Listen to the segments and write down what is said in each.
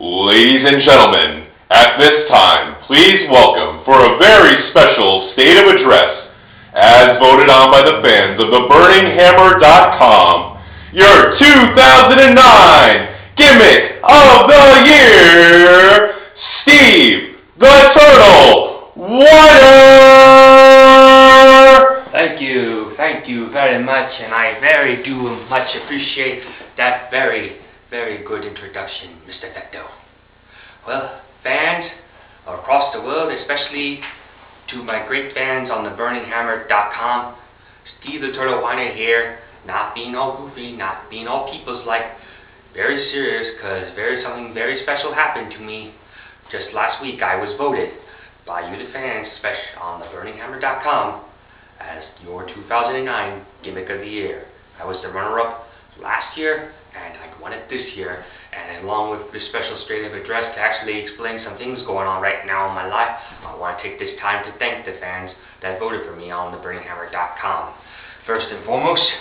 Ladies and gentlemen, at this time, please welcome for a very special State of Address, as voted on by the fans of TheBurningHammer.com, your 2009 Gimmick of the Year, Steve the Turtle Weiner! Thank you very much, and I very much appreciate that very good introduction, Mr. Vecto. Well, fans across the world, especially to my great fans on TheBurningHammer.com, Steve the Turtle Weiner here, not being all goofy, not being all people's like, very serious, because something very special happened to me. Just last week I was voted by you the fans, especially on TheBurningHammer.com, as your 2009 Gimmick of the Year. I was the runner-up last year, and I won it this year, and along with this special State of Address to actually explain some things going on right now in my life, I want to take this time to thank the fans that voted for me on TheBurningHammer.com. First and foremost,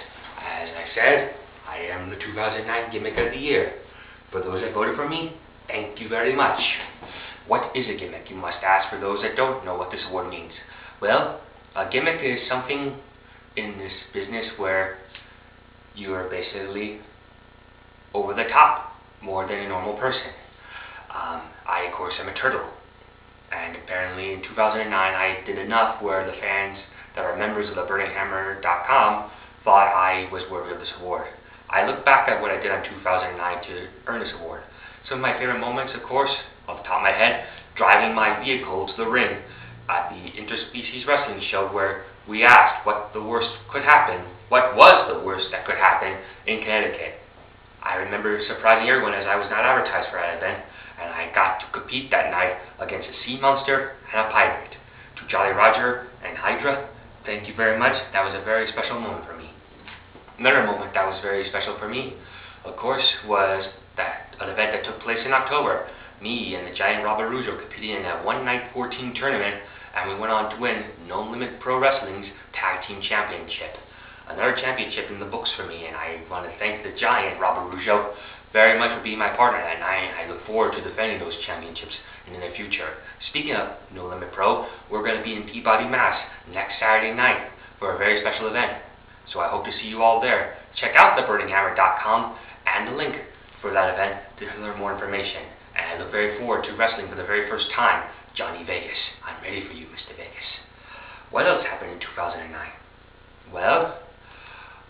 as I said, I am the 2009 Gimmick of the Year. For those that voted for me, thank you very much. What is a gimmick, you must ask, for those that don't know what this award means. Well, a gimmick is something in this business where you are basically over the top more than a normal person. I, of course, am a turtle. And apparently in 2009 I did enough where the fans that are members of TheBurningHammer.com thought I was worthy of this award. I look back at what I did in 2009 to earn this award. Some of my favorite moments, of course, off the top of my head, driving my vehicle to the ring at the Interspecies Wrestling Show, where we asked what the worst could happen, what was the worst that could happen in Connecticut. I remember surprising everyone as I was not advertised for that event, and I got to compete that night against a sea monster and a pirate. To Jolly Roger and Hydra, thank you very much. That was a very special moment for me. Another moment that was very special for me, of course, was an event that took place in October. Me and the giant Robert Rougeau competing in a one-night 14 tournament, and we went on to win No Limit Pro Wrestling's Tag Team Championship. Another championship in the books for me, and I want to thank the giant Robert Rougeau very much for being my partner that night. I look forward to defending those championships in the future. Speaking of No Limit Pro, we're going to be in Peabody, Mass. next Saturday night for a very special event. So I hope to see you all there. Check out TheBurningHammer.com and the link for that event to learn more information. And I look very forward to wrestling for the very first time, Johnny Vegas. I'm ready for you, Mr. Vegas. What else happened in 2009? Well,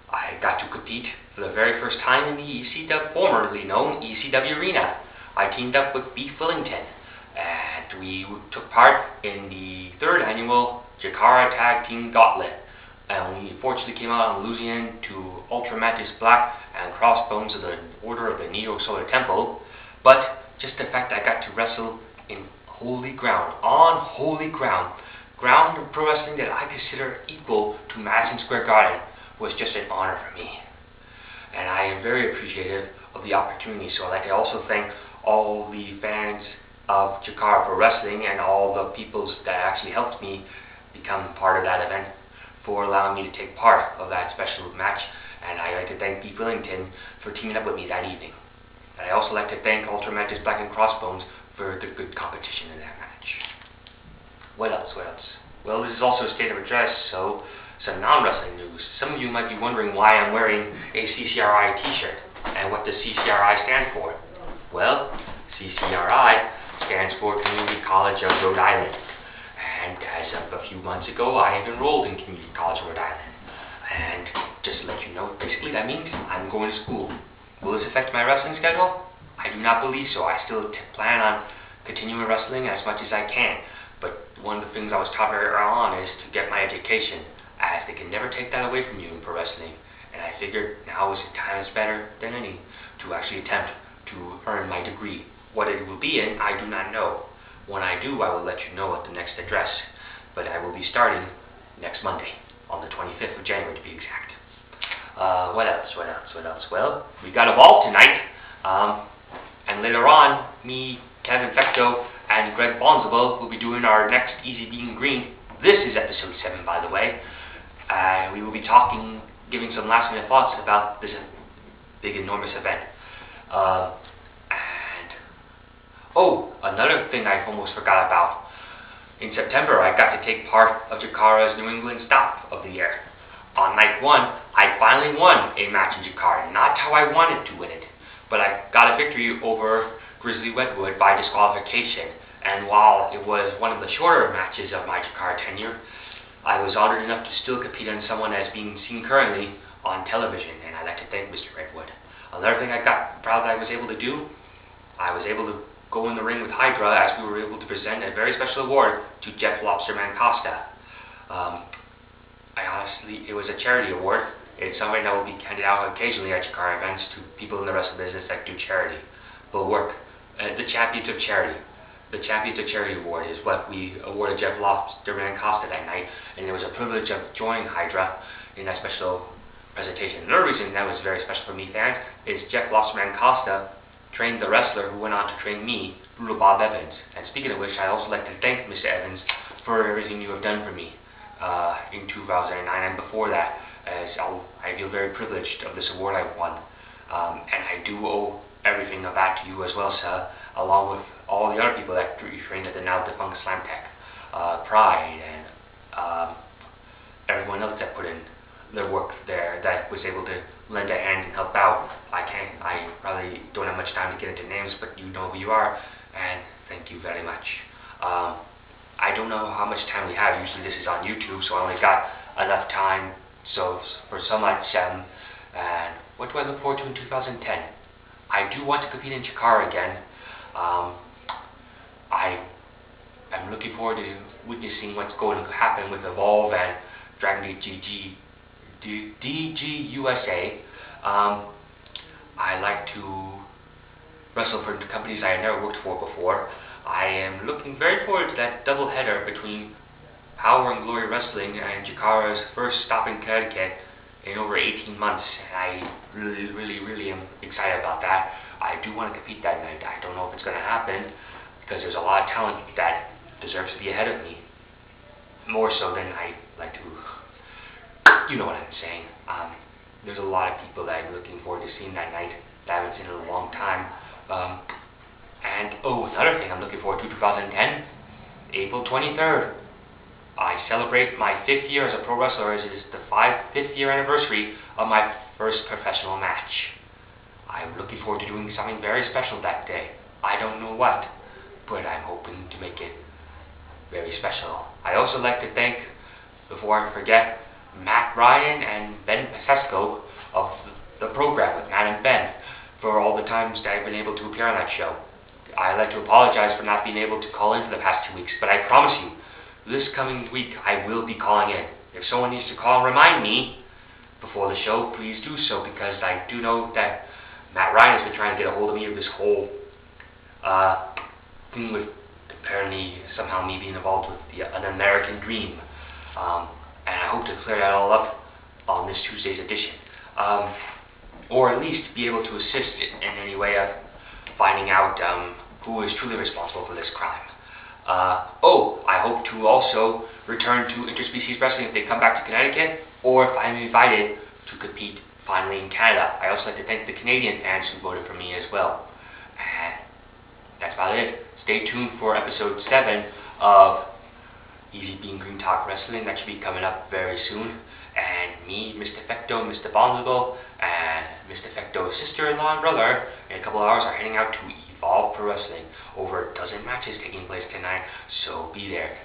I got to compete for the very first time in the ECW, formerly known ECW Arena. I teamed up with Beef Wellington, and we took part in the third annual Jakara Tag Team Gauntlet. And we unfortunately came out on losing to Ultra Mantis Black and Crossbones of the Order of the Neo Solar Temple. But just the fact that I got to wrestle in holy ground, on holy ground of pro wrestling that I consider equal to Madison Square Garden, was just an honor for me. And I am very appreciative of the opportunity. So I'd like to also thank all the fans of Jakara Pro Wrestling and all the people that actually helped me become part of that event for allowing me to take part of that special match. And I'd like to thank Beef Wellington for teaming up with me that evening. And I'd also like to thank Ultra Mantis Black and Crossbones for the good competition in that match. What else? Well, this is also a State of Address, so some non-wrestling news. Some of you might be wondering why I'm wearing a CCRI t-shirt, and what does CCRI stand for? Well, CCRI stands for Community College of Rhode Island. And as of a few months ago, I have enrolled in Community College of Rhode Island. And just to let you know, basically that means I'm going to school. Will this affect my wrestling schedule? I do not believe so. I still plan on continuing wrestling as much as I can. But one of the things I was taught very early on is to get my education, as they can never take that away from you in pro wrestling. And I figured now is times better than any to actually attempt to earn my degree. What it will be in, I do not know. When I do, I will let you know at the next address. But I will be starting next Monday, on the 25th of January to be exact. What else? Well, we got a vault tonight. And later on, me, Kevin Fecto, and Greg Bonzable will be doing our next Easy Being Green. This is episode 7, by the way. We will be giving some last minute thoughts about this big, enormous event. And Oh, another thing I almost forgot about. In September, I got to take part of Jakara's New England Stop of the year. On night 1, I finally won a match in Jakara. Not how I wanted to win it, but I got a victory over Grizzly Wedgwood by disqualification. And while it was one of the shorter matches of my Jakara tenure, I was honored enough to still compete on someone as being seen currently on television, and I'd like to thank Mr. Redwood. Another thing I got proud that I was able to do, I was able to go in the ring with Hydra as we were able to present a very special award to Jeff Lobsterman Costa. It was a charity award. It's something that will be handed out occasionally at Jakara events to people in the wrestling business that do charity. But work. The Champions of Charity. The Champions of Charity Award is what we awarded Jeff Lobsterman Costa that night, and it was a privilege of joining Hydra in that special presentation. Another reason that was very special for me, fans, is Jeff Lobsterman Costa trained the wrestler who went on to train me, Brutal Bob Evans. And speaking of which, I'd also like to thank Mr. Evans for everything you have done for me in 2009 and before that, as I feel very privileged of this award I won. And I do owe everything of that to you as well, sir, along with all the other people that you trained at the now defunct Slam Tech, Pride, and everyone else that put in their work there, that was able to lend a hand and help out. I probably don't have much time to get into names, but you know who you are, and thank you very much. I don't know how much time we have. Usually this is on YouTube, so I only got enough time for so much. And what do I look forward to in 2010? I do want to compete in Jakara again. I'm looking forward to witnessing what's going to happen with Evolve and Dragon DG USA. I like to wrestle for companies I have never worked for before. I am looking very forward to that double header between Power and Glory Wrestling and Jakara's first stop in Connecticut in over 18 months. And I really am excited about that. I do want to compete that night. I don't know if it's going to happen because there's a lot of talent that deserves to be ahead of me. More so than I like to, you know what I'm saying. There's a lot of people that I'm looking forward to seeing that night that I haven't seen in a long time. Another thing I'm looking forward to 2010, April 23rd. I celebrate my 5th year as a pro wrestler, as it is the 5th year anniversary of my first professional match. I'm looking forward to doing something very special that day. I don't know what, but I'm hoping to make it very special. I'd also like to thank, before I forget, Matt Ryan and Ben Pasesco of the program with Matt and Ben for all the times that I've been able to appear on that show. I'd like to apologize for not being able to call in for the past 2 weeks, but I promise you, this coming week I will be calling in. If someone needs to call and remind me before the show, please do so, because I do know that Matt Ryan has been trying to get a hold of me of this whole thing with apparently somehow me being involved with an American Dream. And I hope to clear that all up on this Tuesday's edition. Or at least be able to assist in any way of finding out who is truly responsible for this crime. I hope to also return to Interspecies Wrestling if they come back to Connecticut, or if I'm invited to compete finally in Canada. I also like to thank the Canadian fans who voted for me as well. And that's about it. Stay tuned for episode 7 of Easy Being Green Talk Wrestling. That should be coming up very soon. And me, Mr. Fecto, Mr. Bondable, and Mr. Fecto's sister-in-law and brother, in a couple of hours are heading out to Evolve Pro Wrestling. Over a dozen matches taking place tonight, so be there.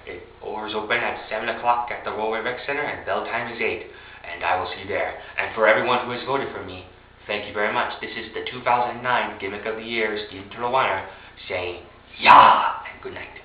Doors open at 7 o'clock at the Rollway Rec Center, and bell time is 8. And I will see you there. And for everyone who has voted for me, thank you very much. This is the 2009 Gimmick of the Year, Turtle Weiner, saying, "Yeah," and good night.